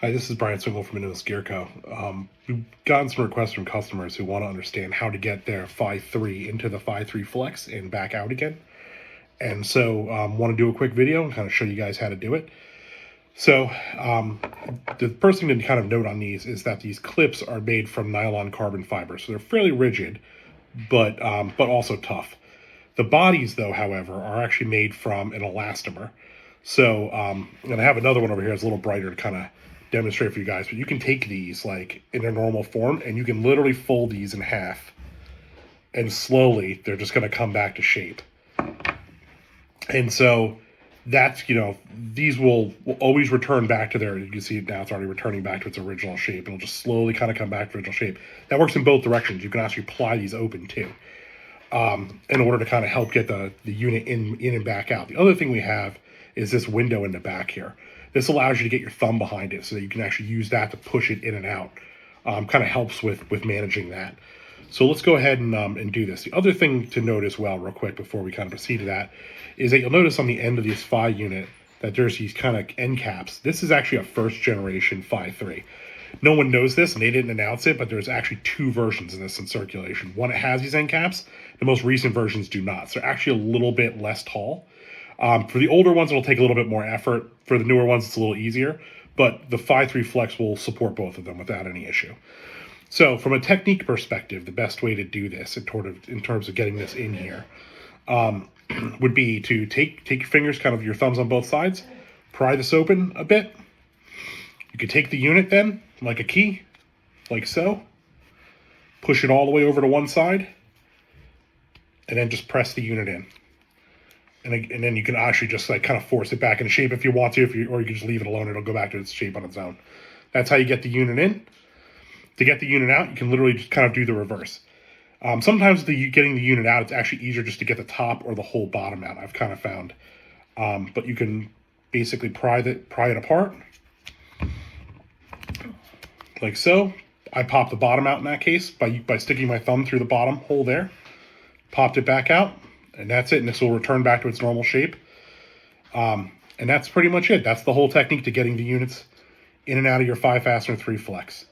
Hi, this is Brian Swingle from Minimalist Gear Co. We've gotten some requests from customers who want to understand how to get their Fi 3 into the Fi 3 Flex and back out again. And so want to do a quick video and kind of show you guys how to do it. So the first thing to kind of note on these is that these clips are made from nylon carbon fiber. So they're fairly rigid, but also tough. The bodies, though, however, are actually made from an elastomer. So, and I have another one over here that's a little brighter to kind of demonstrate for you guys, but you can take these like in their normal form and you can literally fold these in half and slowly they're just going to come back to shape. And so that's, these will always return back to their, you can see now it's already returning back to its original shape. It'll just slowly kind of come back to original shape. That works in both directions. You can actually ply these open too, in order to kind of help get the unit in and back out. The other thing we have is this window in the back here. This allows you to get your thumb behind it so that you can actually use that to push it in and out. Kind of helps with managing that. So let's go ahead and do this. The other thing to note as well, real quick, before we kind of proceed to that, is that you'll notice on the end of this Fi unit that there's these kind of end caps. This is actually a first generation Fi 3. No one knows this and they didn't announce it, but there's actually two versions of this in circulation. One, it has these end caps. The most recent versions do not. So they're actually a little bit less tall. For the older ones, it'll take a little bit more effort. For the newer ones, it's a little easier. But the Fi 3 Flex will support both of them without any issue. So from a technique perspective, the best way to do this in terms of getting this in here would be to take your fingers, kind of your thumbs on both sides, pry this open a bit. You could take the unit then, like a key, like so. Push it all the way over to one side. And then just press the unit in. And then you can actually just like kind of force it back into shape if you want to, or you can just leave it alone. It'll go back to its shape on its own. That's how you get the unit in. To get the unit out, you can literally just kind of do the reverse. Sometimes getting the unit out, it's actually easier just to get the top or the whole bottom out, I've kind of found. But you can basically pry it apart. Like so. I popped the bottom out in that case by sticking my thumb through the bottom hole there. Popped it back out. And that's it, and this will return back to its normal shape. And that's pretty much it. That's the whole technique to getting the units in and out of your Fi Fastener 3 Flex.